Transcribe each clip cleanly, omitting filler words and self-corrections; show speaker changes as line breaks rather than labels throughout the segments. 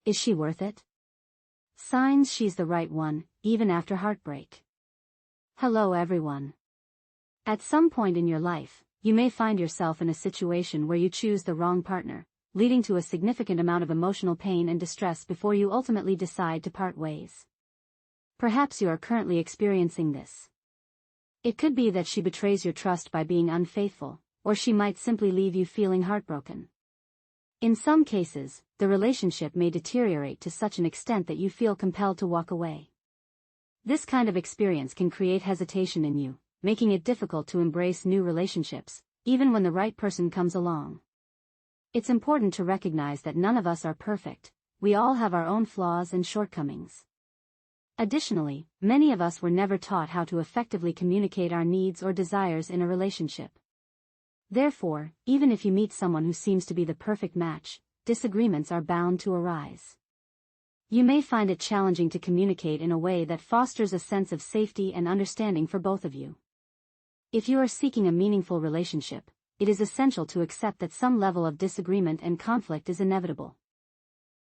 Is she worth it? Signs she's the right one, even after heartbreak. Hello everyone. At some point in your life, you may find yourself in a situation where you choose the wrong partner, leading to a significant amount of emotional pain and distress before you ultimately decide to part ways. Perhaps you are currently experiencing this. It could be that she betrays your trust by being unfaithful, or she might simply leave you feeling heartbroken. In some cases, the relationship may deteriorate to such an extent that you feel compelled to walk away. This kind of experience can create hesitation in you, making it difficult to embrace new relationships, even when the right person comes along. It's important to recognize that none of us are perfect. We all have our own flaws and shortcomings. Additionally, many of us were never taught how to effectively communicate our needs or desires in a relationship. Therefore, even if you meet someone who seems to be the perfect match, disagreements are bound to arise. You may find it challenging to communicate in a way that fosters a sense of safety and understanding for both of you. If you are seeking a meaningful relationship, it is essential to accept that some level of disagreement and conflict is inevitable.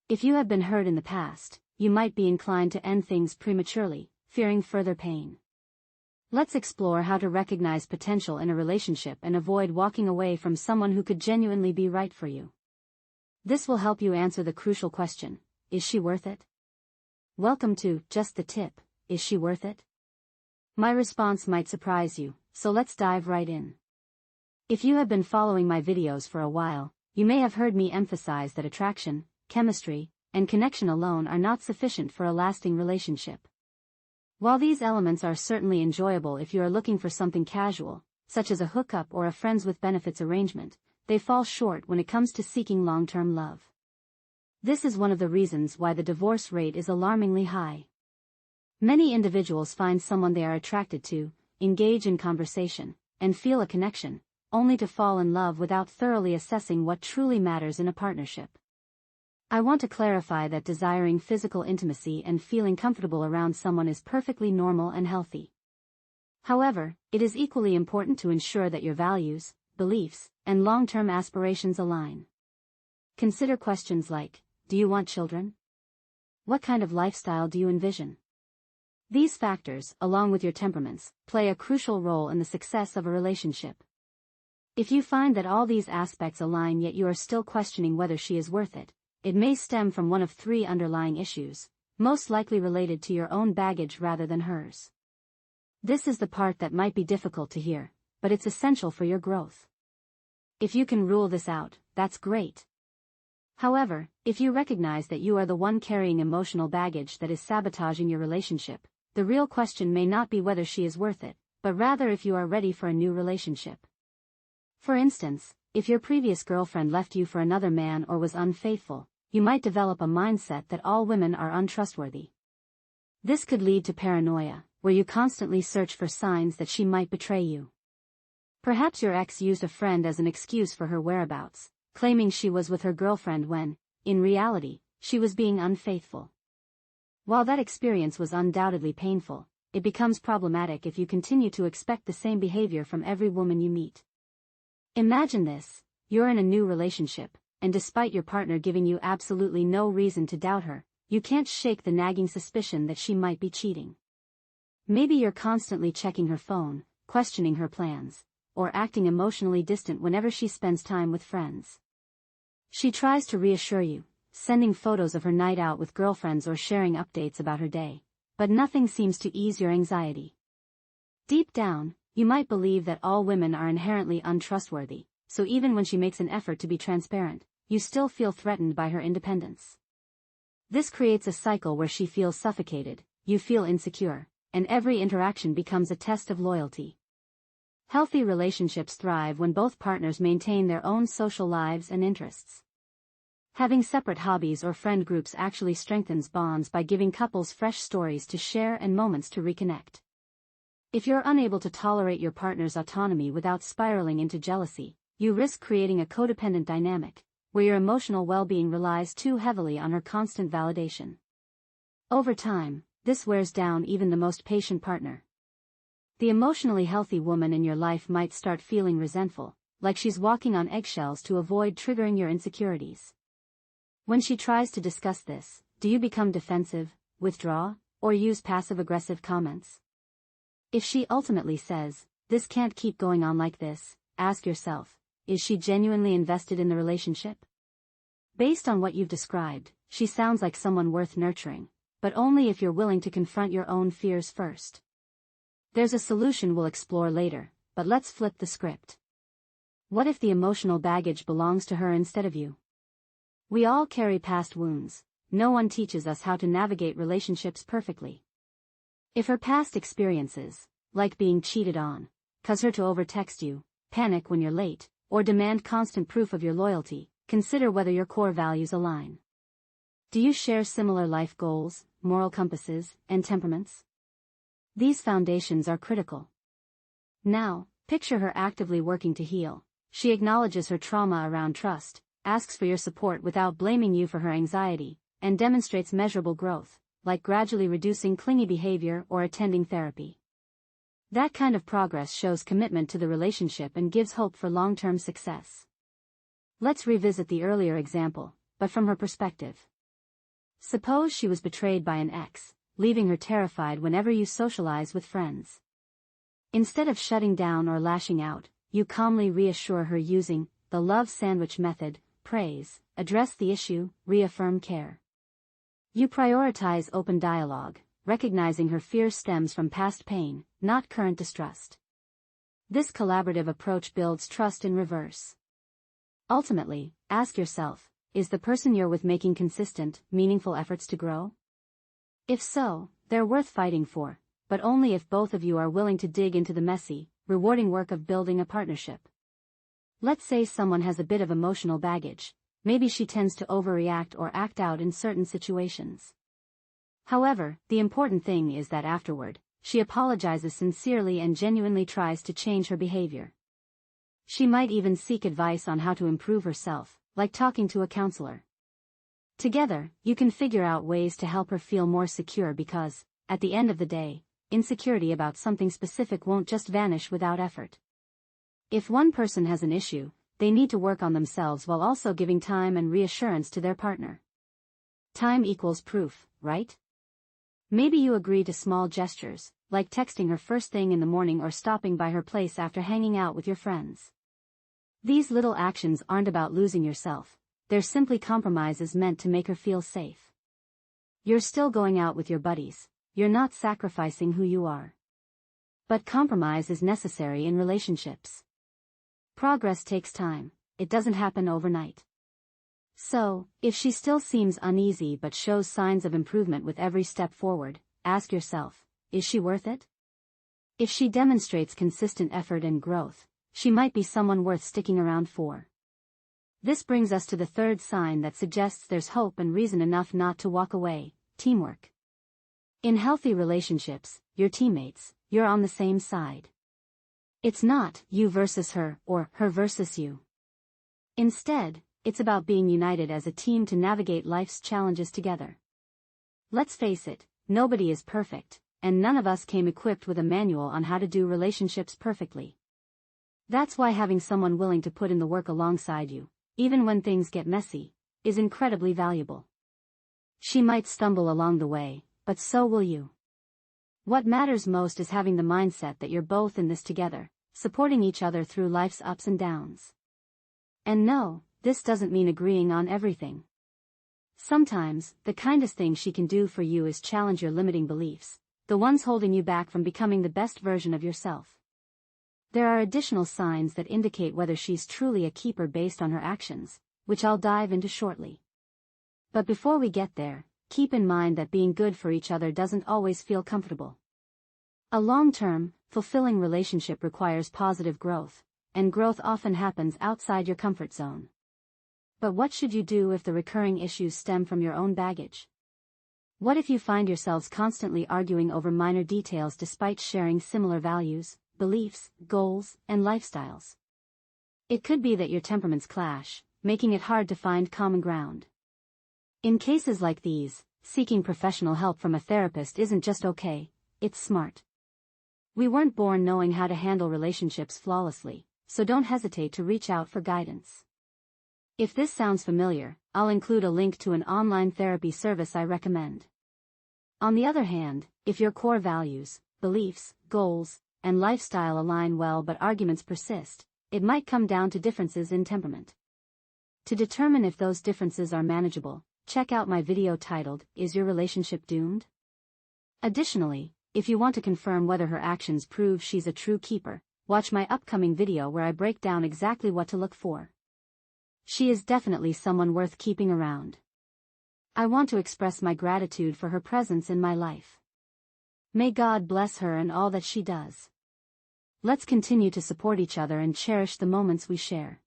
If you have been hurt in the past, you might be inclined to end things prematurely, fearing further pain. Let's explore how to recognize potential in a relationship and avoid walking away from someone who could genuinely be right for you. This will help you answer the crucial question: is she worth it? Welcome to Just the Tip. Is she worth it? My response might surprise you, so let's dive right in. If you have been following my videos for a while, you may have heard me emphasize that attraction, chemistry, and connection alone are not sufficient for a lasting relationship. While these elements are certainly enjoyable if you are looking for something casual, such as a hookup or a friends with benefits arrangement, they fall short when it comes to seeking long-term love. This is one of the reasons why the divorce rate is alarmingly high. Many individuals find someone they are attracted to, engage in conversation, and feel a connection, only to fall in love without thoroughly assessing what truly matters in a partnership. I want to clarify that desiring physical intimacy and feeling comfortable around someone is perfectly normal and healthy. However, it is equally important to ensure that your values, beliefs, and long-term aspirations align. Consider questions like: do you want children? What kind of lifestyle do you envision? These factors, along with your temperaments, play a crucial role in the success of a relationship. If you find that all these aspects align yet you are still questioning whether she is worth it, it may stem from one of three underlying issues, most likely related to your own baggage rather than hers. This is the part that might be difficult to hear, but it's essential for your growth. If you can rule this out, that's great. However, if you recognize that you are the one carrying emotional baggage that is sabotaging your relationship, the real question may not be whether she is worth it, but rather if you are ready for a new relationship. For instance, if your previous girlfriend left you for another man or was unfaithful, you might develop a mindset that all women are untrustworthy. This could lead to paranoia, where you constantly search for signs that she might betray you. Perhaps your ex used a friend as an excuse for her whereabouts, claiming she was with her girlfriend when, in reality, she was being unfaithful. While that experience was undoubtedly painful, it becomes problematic if you continue to expect the same behavior from every woman you meet. Imagine this: you're in a new relationship, and despite your partner giving you absolutely no reason to doubt her, you can't shake the nagging suspicion that she might be cheating. Maybe you're constantly checking her phone, questioning her plans, or acting emotionally distant whenever she spends time with friends. She tries to reassure you, sending photos of her night out with girlfriends or sharing updates about her day, but nothing seems to ease your anxiety. Deep down, you might believe that all women are inherently untrustworthy, so even when she makes an effort to be transparent, you still feel threatened by her independence. This creates a cycle where she feels suffocated, you feel insecure, and every interaction becomes a test of loyalty. Healthy relationships thrive when both partners maintain their own social lives and interests. Having separate hobbies or friend groups actually strengthens bonds by giving couples fresh stories to share and moments to reconnect. If you're unable to tolerate your partner's autonomy without spiraling into jealousy, you risk creating a codependent dynamic, where your emotional well-being relies too heavily on her constant validation. Over time, this wears down even the most patient partner. The emotionally healthy woman in your life might start feeling resentful, like she's walking on eggshells to avoid triggering your insecurities. When she tries to discuss this, do you become defensive, withdraw, or use passive-aggressive comments? If she ultimately says, "This can't keep going on like this," ask yourself, is she genuinely invested in the relationship? Based on what you've described, she sounds like someone worth nurturing, but only if you're willing to confront your own fears first. There's a solution we'll explore later, but let's flip the script. What if the emotional baggage belongs to her instead of you? We all carry past wounds. No one teaches us how to navigate relationships perfectly. If her past experiences, like being cheated on, cause her to overtext you, panic when you're late, or demand constant proof of your loyalty, consider whether your core values align. Do you share similar life goals, moral compasses, and temperaments? These foundations are critical. Now, picture her actively working to heal. She acknowledges her trauma around trust, asks for your support without blaming you for her anxiety, and demonstrates measurable growth, like gradually reducing clingy behavior or attending therapy. That kind of progress shows commitment to the relationship and gives hope for long-term success. Let's revisit the earlier example, but from her perspective. Suppose she was betrayed by an ex, leaving her terrified whenever you socialize with friends. Instead of shutting down or lashing out, you calmly reassure her using the love sandwich method: praise, address the issue, reaffirm care. You prioritize open dialogue, recognizing her fear stems from past pain, not current distrust. This collaborative approach builds trust in reverse. Ultimately, ask yourself, is the person you're with making consistent, meaningful efforts to grow? If so, they're worth fighting for, but only if both of you are willing to dig into the messy, rewarding work of building a partnership. Let's say someone has a bit of emotional baggage. Maybe she tends to overreact or act out in certain situations. However, the important thing is that afterward, she apologizes sincerely and genuinely tries to change her behavior. She might even seek advice on how to improve herself, like talking to a counselor. Together, you can figure out ways to help her feel more secure because, at the end of the day, insecurity about something specific won't just vanish without effort. If one person has an issue, they need to work on themselves while also giving time and reassurance to their partner. Time equals proof, right? Maybe you agree to small gestures, like texting her first thing in the morning or stopping by her place after hanging out with your friends. These little actions aren't about losing yourself, they're simply compromises meant to make her feel safe. You're still going out with your buddies, you're not sacrificing who you are. But compromise is necessary in relationships. Progress takes time, it doesn't happen overnight. So, if she still seems uneasy but shows signs of improvement with every step forward, ask yourself, is she worth it? If she demonstrates consistent effort and growth, she might be someone worth sticking around for. This brings us to the third sign that suggests there's hope and reason enough not to walk away: teamwork. In healthy relationships, your teammates, you're on the same side. It's not you versus her or her versus you. Instead, it's about being united as a team to navigate life's challenges together. Let's face it, nobody is perfect, and none of us came equipped with a manual on how to do relationships perfectly. That's why having someone willing to put in the work alongside you, even when things get messy, is incredibly valuable. She might stumble along the way, but so will you. What matters most is having the mindset that you're both in this together, supporting each other through life's ups and downs. And no, this doesn't mean agreeing on everything. Sometimes, the kindest thing she can do for you is challenge your limiting beliefs, the ones holding you back from becoming the best version of yourself. There are additional signs that indicate whether she's truly a keeper based on her actions, which I'll dive into shortly. But before we get there, keep in mind that being good for each other doesn't always feel comfortable. A long-term, fulfilling relationship requires positive growth, and growth often happens outside your comfort zone. But what should you do if the recurring issues stem from your own baggage? What if you find yourselves constantly arguing over minor details despite sharing similar values, beliefs, goals, and lifestyles? It could be that your temperaments clash, making it hard to find common ground. In cases like these, seeking professional help from a therapist isn't just okay, it's smart. We weren't born knowing how to handle relationships flawlessly, so don't hesitate to reach out for guidance. If this sounds familiar, I'll include a link to an online therapy service I recommend. On the other hand, if your core values, beliefs, goals, and lifestyle align well but arguments persist, it might come down to differences in temperament. To determine if those differences are manageable, check out my video titled, "Is Your Relationship Doomed?" Additionally, if you want to confirm whether her actions prove she's a true keeper, watch my upcoming video where I break down exactly what to look for. She is definitely someone worth keeping around. I want to express my gratitude for her presence in my life. May God bless her and all that she does. Let's continue to support each other and cherish the moments we share.